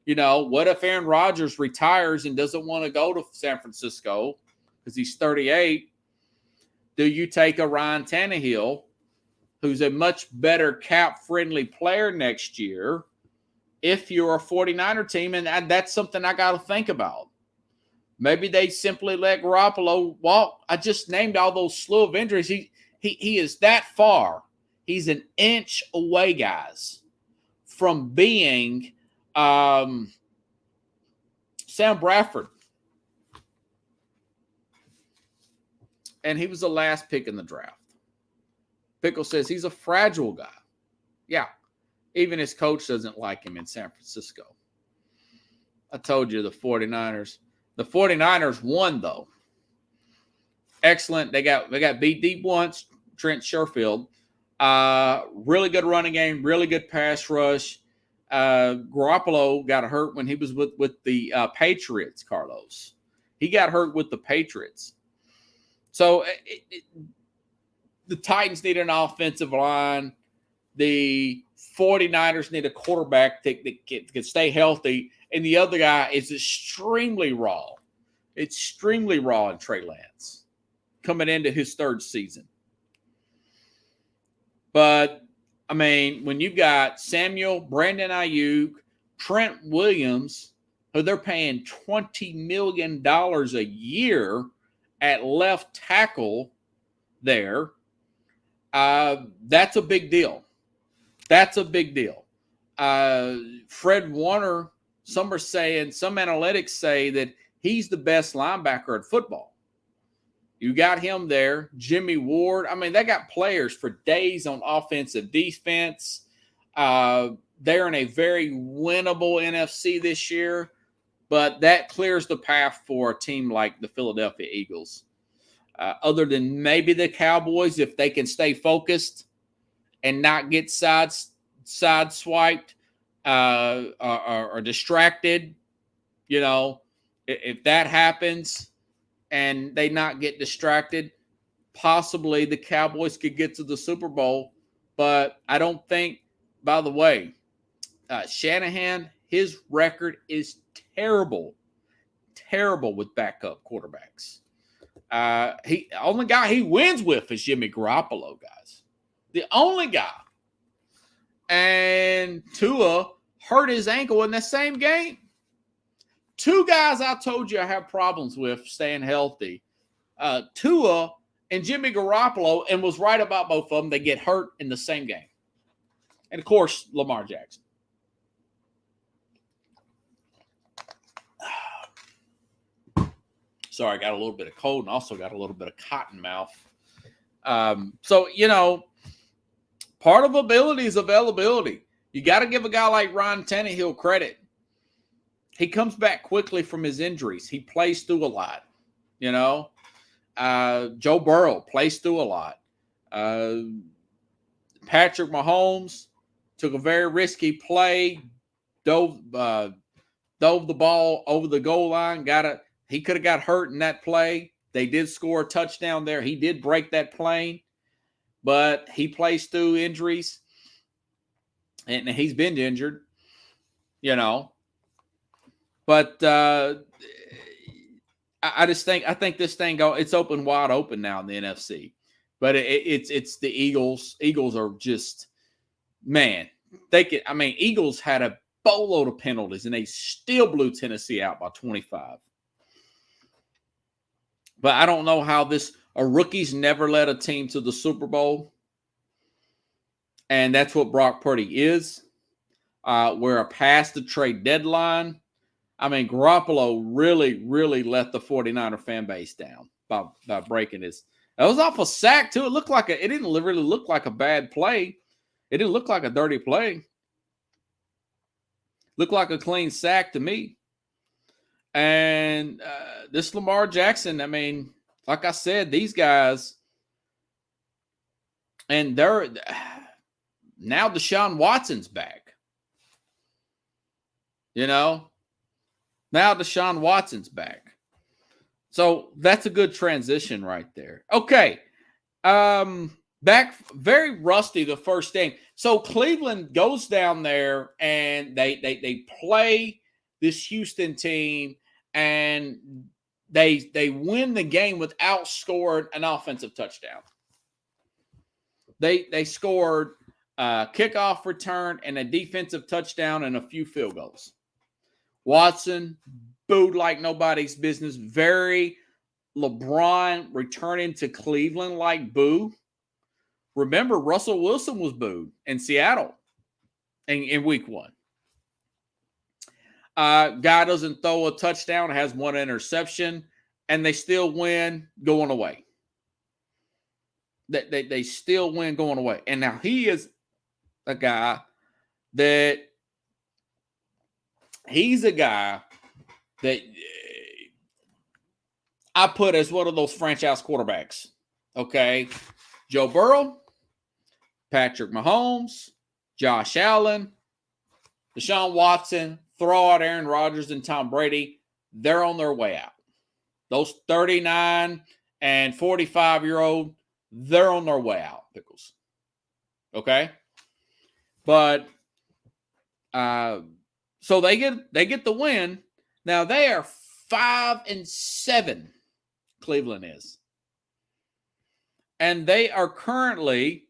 Speaker 1: You know, what if Aaron Rodgers retires and doesn't want to go to San Francisco because he's 38? Do you take a Ryan Tannehill, who's a much better cap-friendly player next year, if you're a 49er team? And that's something I got to think about. Maybe they simply let Garoppolo walk. I just named all those slew of injuries. He is that far. He's an inch away, guys, from being Sam Bradford. And he was the last pick in the draft. Pickle says he's a fragile guy. Yeah. Even his coach doesn't like him in San Francisco. I told you the 49ers. The 49ers won, though. Excellent. They got beat deep once. Trent Sherfield. Really good running game. Really good pass rush. Garoppolo got hurt when he was with the Patriots, Carlos. He got hurt with the Patriots. So the Titans need an offensive line. The 49ers need a quarterback that can stay healthy. And the other guy is extremely raw in Trey Lance coming into his third season. But, I mean, when you've got Samuel, Brandon Ayuk, Trent Williams, who they're paying $20 million a year at left tackle there, that's a big deal. That's a big deal. Fred Warner, some analytics say that he's the best linebacker in football. You got him there. Jimmy Ward. I mean, they got players for days on offensive defense. They're in a very winnable NFC this year, but that clears the path for a team like the Philadelphia Eagles. Other than maybe the Cowboys, if they can stay focused and not get sideswiped or distracted, you know, if that happens and they not get distracted, possibly the Cowboys could get to the Super Bowl. But I don't think, by the way, Shanahan, his record is terrible with backup quarterbacks. Only guy he wins with is Jimmy Garoppolo, guys. The only guy. And Tua hurt his ankle in the same game. Two guys I told you I have problems with staying healthy. Tua and Jimmy Garoppolo, and was right about both of them. They get hurt in the same game. And, of course, Lamar Jackson. Sorry, I got a little bit of cold and also got a little bit of cotton mouth. So, you know, part of ability is availability. You got to give a guy like Ryan Tannehill credit. He comes back quickly from his injuries. He plays through a lot, you know. Joe Burrow plays through a lot. Patrick Mahomes took a very risky play, dove the ball over the goal line, he could have got hurt in that play. They did score a touchdown there. He did break that plane. but he plays through injuries, and he's been injured, you know. But I think this thing it's open wide open now in the NFC. But it's the Eagles. Eagles are just, man, Eagles had a boatload of penalties and they still blew Tennessee out by 25. But I don't know how a rookie's never led a team to the Super Bowl. And that's what Brock Purdy is. We're past the trade deadline. I mean, Garoppolo really, really let the 49er fan base down by breaking his. That was off a sack, too. It didn't really look like a bad play. It didn't look like a dirty play. Looked like a clean sack to me. And this Lamar Jackson, I mean, like I said, these guys, and they're now Deshaun Watson's back. You know, now Deshaun Watson's back. So that's a good transition right there. Okay. Back very rusty the first game. So Cleveland goes down there and they play this Houston team and they win the game without scoring an offensive touchdown. They scored a kickoff return and a defensive touchdown and a few field goals. Watson booed like nobody's business. Very LeBron returning to Cleveland like boo. Remember, Russell Wilson was booed in Seattle in week 1. Guy doesn't throw a touchdown, has one interception, and they still win going away. They still win going away. And now he is a guy that I put as one of those franchise quarterbacks. Okay. Joe Burrow, Patrick Mahomes, Josh Allen, Deshaun Watson, throw out Aaron Rodgers and Tom Brady. They're on their way out. Those 39 and 45-year-old, they're on their way out, Pickles. Okay? But so they get the win. Now they are 5-7. Cleveland is. And they are currently,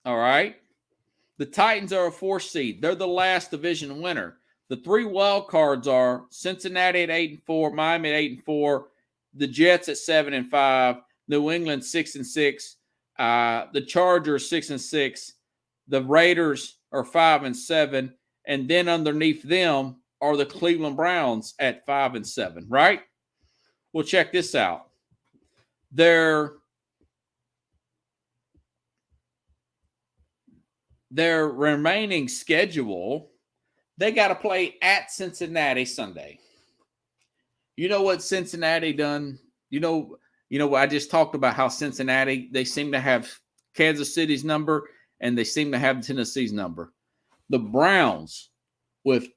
Speaker 1: all right, the Titans are a 4th seed. They're the last division winner. The 3 wild cards are Cincinnati at 8-4, Miami at 8-4, the Jets at 7-5, New England 6-6, the Chargers 6-6, the Raiders are 5-7, and then underneath them are the Cleveland Browns at 5-7, right? Well, check this out. Their remaining schedule, they got to play at Cincinnati Sunday. You know what Cincinnati done? You know what I just talked about, how Cincinnati, they seem to have Kansas City's number and they seem to have Tennessee's number. The Browns with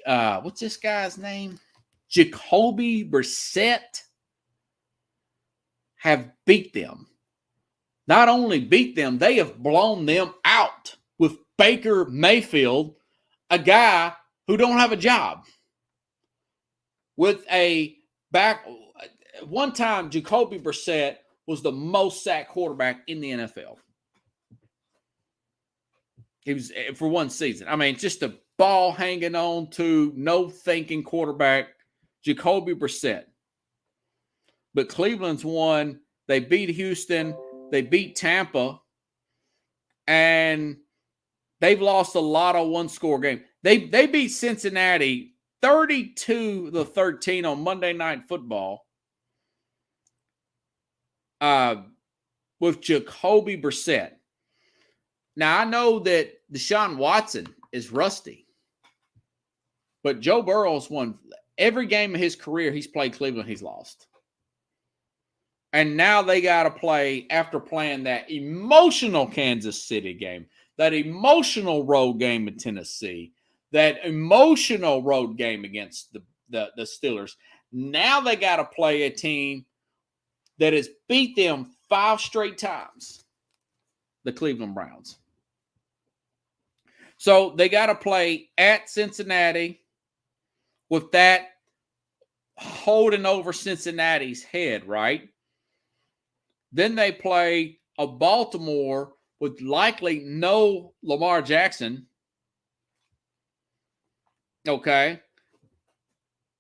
Speaker 1: what's this guy's name? Jacoby Brissett have beat them. Not only beat them, they have blown them out with Baker Mayfield, a guy who don't have a job. With a back, one time Jacoby Brissett was the most sacked quarterback in the NFL. He was for one season. I mean, just a ball hanging on to, no thinking quarterback, Jacoby Brissett. But Cleveland's won. They beat Houston. They beat Tampa. And they've lost a lot of one-score games. They beat Cincinnati 32-13 on Monday Night Football with Jacoby Brissett. Now, I know that Deshaun Watson is rusty, but Joe Burrow's won every game of his career he's played Cleveland, he's lost. And now they got to play, after playing that emotional Kansas City game, that emotional road game in Tennessee, that emotional road game against the Steelers. Now they got to play a team that has beat them 5 straight times, the Cleveland Browns. So they got to play at Cincinnati with that holding over Cincinnati's head, right? Then they play a Baltimore with likely no Lamar Jackson. Okay.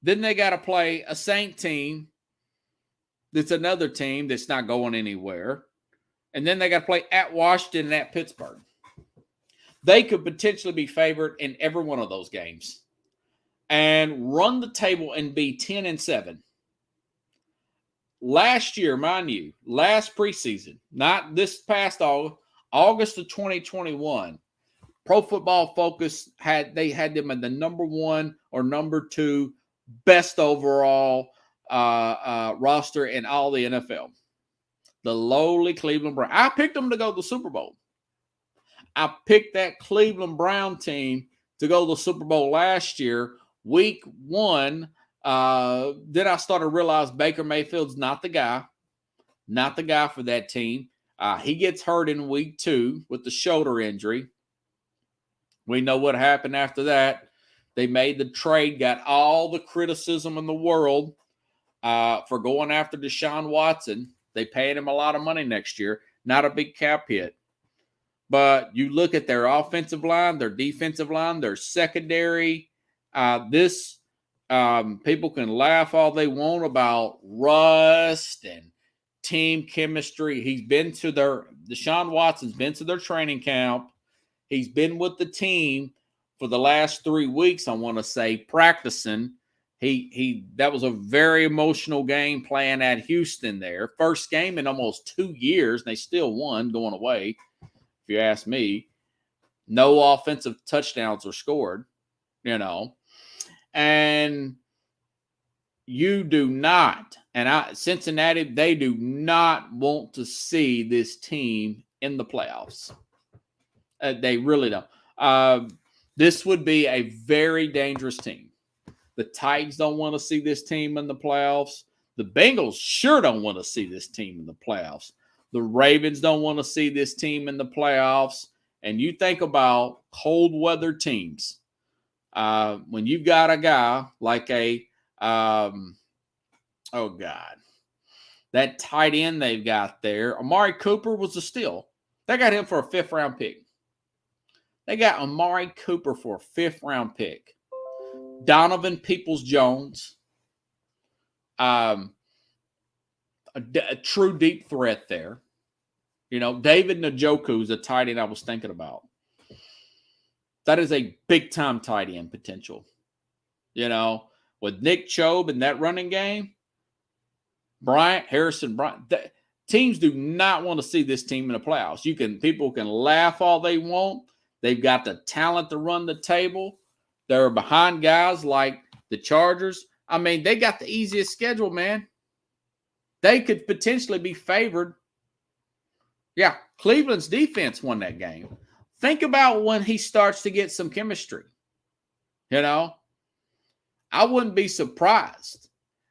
Speaker 1: Then they got to play a Saint team that's another team that's not going anywhere. And then they got to play at Washington and at Pittsburgh. They could potentially be favored in every one of those games and run the table and be 10-7. Last year, mind you, last preseason, not this past August of 2021, Pro Football Focus had them at the number 1 or number 2 best overall roster in all the NFL. The lowly Cleveland Browns. I picked them to go to the Super Bowl. I picked that Cleveland Brown team to go to the Super Bowl last year, week 1. Then I started to realize Baker Mayfield's not the guy for that team. He gets hurt in week 2 with the shoulder injury. We know what happened after that. They made the trade, got all the criticism in the world for going after Deshaun Watson. They paid him a lot of money next year, not a big cap hit. But you look at their offensive line, their defensive line, their secondary. People can laugh all they want about rust and team chemistry. Deshaun Watson's been to their training camp. He's been with the team for the last 3 weeks, I want to say, practicing. That was a very emotional game playing at Houston there. First game in almost 2 years, and they still won going away, if you ask me. No offensive touchdowns were scored, And you do not, Cincinnati, they do not want to see this team in the playoffs. They really don't. This would be a very dangerous team. The Titans don't want to see this team in the playoffs. The Bengals sure don't want to see this team in the playoffs. The Ravens don't want to see this team in the playoffs. And you think about cold weather teams. When you've got a guy like that tight end they've got there, Amari Cooper was a steal. They got him for a 5th round pick. They got Amari Cooper for a 5th round pick. Donovan Peoples-Jones, a true deep threat there. David Njoku is a tight end I was thinking about. That is a big-time tight end potential. With Nick Chubb in that running game, Harrison Bryant, teams do not want to see this team in the playoffs. People can laugh all they want. They've got the talent to run the table. They're behind guys like the Chargers. They got the easiest schedule, man. They could potentially be favored. Yeah, Cleveland's defense won that game. Think about when he starts to get some chemistry. I wouldn't be surprised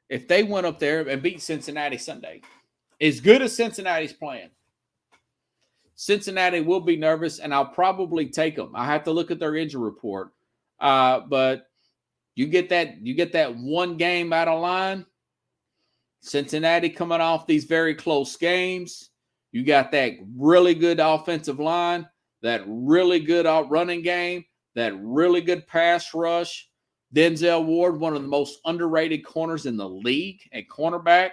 Speaker 1: if they went up there and beat Cincinnati Sunday. As good as Cincinnati's playing, Cincinnati will be nervous, and I'll probably take them. I have to look at their injury report. But you get that one game out of line. Cincinnati coming off these very close games. You got that really good offensive line, that really good running game, that really good pass rush. Denzel Ward, one of the most underrated corners in the league at cornerback.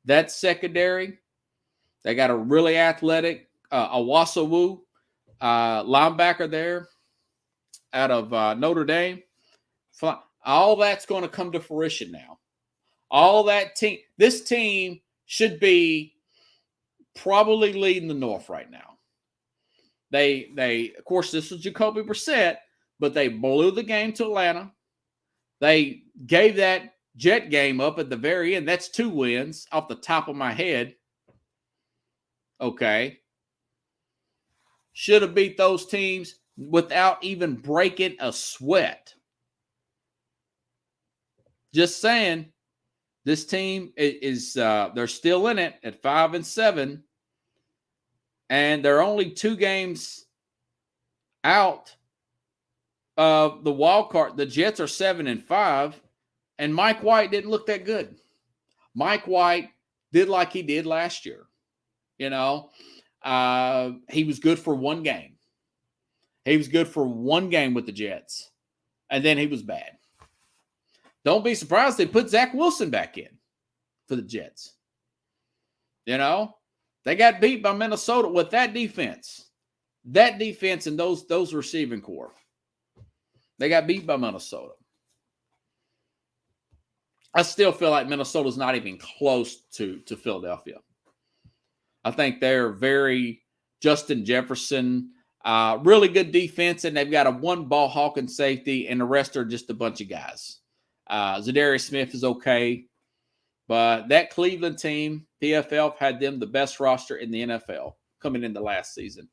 Speaker 1: That secondary. They got a really athletic Owasu linebacker there out of Notre Dame. All that's going to come to fruition now. This team should be probably leading the North right now. They of course, this was Jacoby Brissett, but they blew the game to Atlanta. They gave that Jet game up at the very end. That's 2 wins off the top of my head. Okay. Should have beat those teams without even breaking a sweat. Just saying, This team is they're still in it at 5-7, and they're only 2 games out of the wild card. The Jets are 7-5, and Mike White didn't look that good. Mike White did like he did last year. You know, he was good for 1 game. He was good for 1 game with the Jets, and then he was bad. Don't be surprised they put Zach Wilson back in for the Jets. You know, they got beat by Minnesota with that defense. That defense and those receiving core. They got beat by Minnesota. I still feel like Minnesota's not even close to Philadelphia. I think they're very Justin Jefferson, really good defense, and they've got a 1 ball hawking safety, and the rest are just a bunch of guys. Zadarius Smith is okay, but that Cleveland team, PFF, had them the best roster in the NFL coming into last season.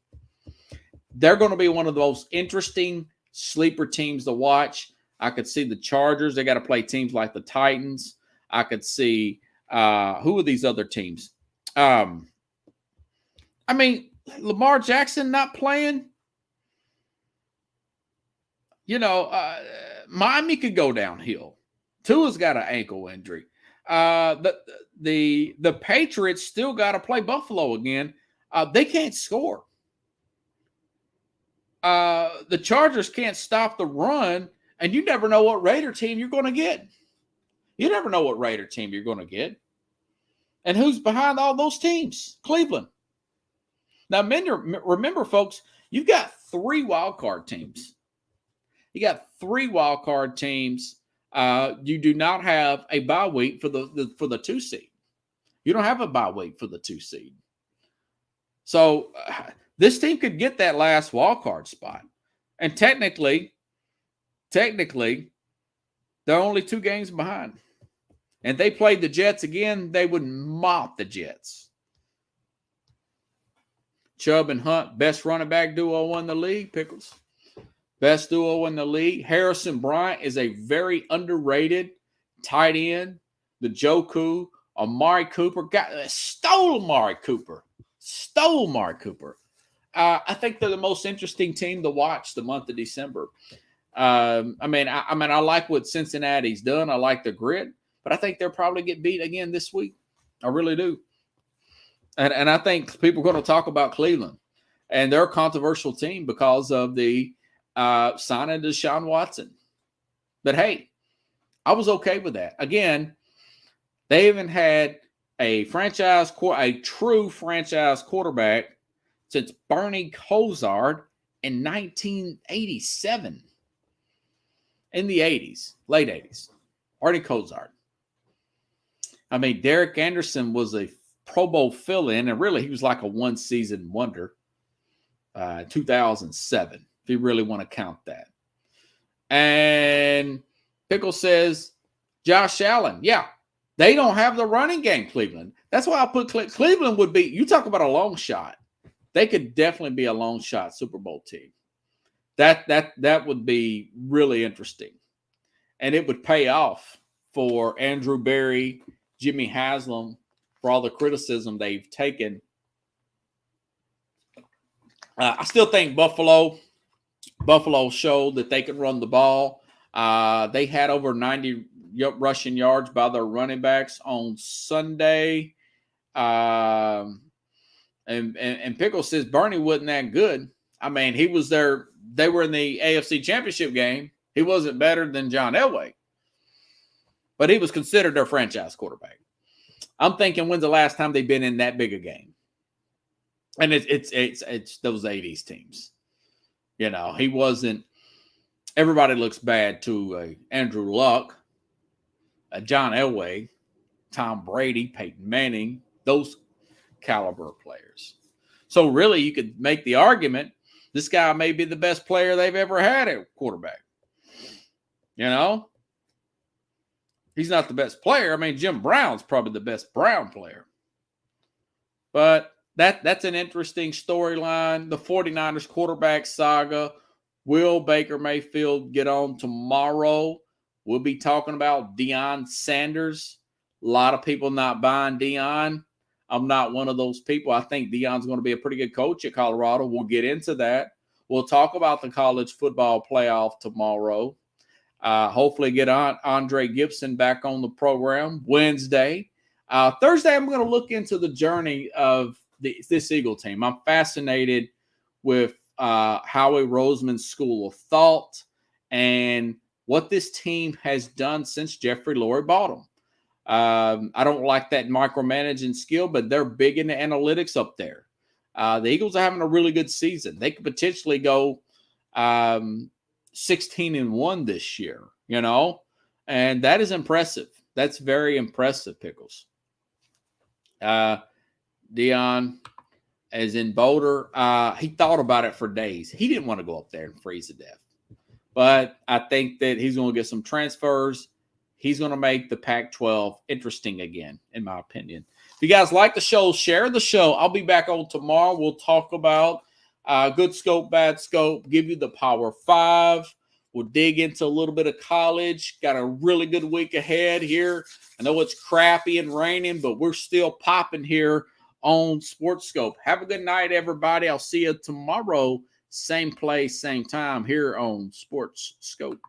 Speaker 1: They're going to be one of the most interesting sleeper teams to watch. I could see the Chargers. They got to play teams like the Titans. I could see who are these other teams? I mean, Lamar Jackson not playing. You know, Miami could go downhill. Tua's got an ankle injury. The Patriots still got to play Buffalo again. They can't score. The Chargers can't stop the run, and you never know what Raider team you're going to get. You never know what Raider team you're going to get. And who's behind all those teams? Cleveland. Now, remember, folks, you've got 3 wild card teams. You got 3 wild card teams. You do not have a bye week for the 2 seed. You don't have a bye week for the 2 seed. So this team could get that last wild card spot. And technically, they're only 2 games behind. And they played the Jets again, they would mop the Jets. Chubb and Hunt, best running back duo in the league, Pickles. Best duo in the league. Harrison Bryant is a very underrated tight end. The Joku, Amari Cooper, stole Amari Cooper. I think they're the most interesting team to watch the month of December. I like what Cincinnati's done. I like the grit, but I think they'll probably get beat again this week. I really do. And I think people are going to talk about Cleveland. And they're a controversial team because of the signing Deshaun Watson. But, hey, I was okay with that. Again, they haven't had a true franchise quarterback since Bernie Kosar in 1987. In the 80s, late 80s. Bernie Kosar. I mean, Derek Anderson was a Pro Bowl fill-in, and really he was like a 1-season wonder. 2007, if you really want to count that. And Pickle says, Josh Allen. Yeah, they don't have the running game, Cleveland. That's why I put Cleveland would be, you talk about a long shot. They could definitely be a long shot Super Bowl team. That would be really interesting. And it would pay off for Andrew Berry, Jimmy Haslam, for all the criticism they've taken. I still think Buffalo showed that they could run the ball. They had over 90 rushing yards by their running backs on Sunday. And Pickle says Bernie wasn't that good. I mean, he was there. They were in the AFC Championship game. He wasn't better than John Elway, but he was considered their franchise quarterback. I'm thinking, when's the last time they've been in that big a game? And it's those 80s teams. You know, he wasn't. Everybody looks bad to Andrew Luck, John Elway, Tom Brady, Peyton Manning, those caliber players. So really, you could make the argument this guy may be the best player they've ever had at quarterback. You know, he's not the best player. I mean, Jim Brown's probably the best Brown player. But that's an interesting storyline. The 49ers quarterback saga. Will Baker Mayfield get on tomorrow? We'll be talking about Deion Sanders lot of people not buying Deion. I'm not one of those people. I think Deion's going to be a pretty good coach at Colorado. We'll get into that. We'll talk about the college football playoff tomorrow. Hopefully get Andre Gibson back on the program Wednesday. Thursday, I'm going to look into the journey of this Eagle team. I'm fascinated with Howie Roseman's school of thought and what this team has done since Jeffrey Lurie bought them. I don't like that micromanaging skill, but they're big into analytics up there. The Eagles are having a really good season. They could potentially go 16-1 this year, and that is impressive. That's very impressive, Pickles. Deion, as in Boulder, he thought about it for days. He didn't want to go up there and freeze to death. But I think that he's going to get some transfers. He's going to make the Pac-12 interesting again, in my opinion. If you guys like the show, share the show. I'll be back on tomorrow. We'll talk about good scope, bad scope, give you the Power 5. We'll dig into a little bit of college. Got a really good week ahead here. I know it's crappy and raining, but we're still popping here on Sports Scope. Have a good night, everybody. I'll see you tomorrow. Same place, same time here on Sports Scope.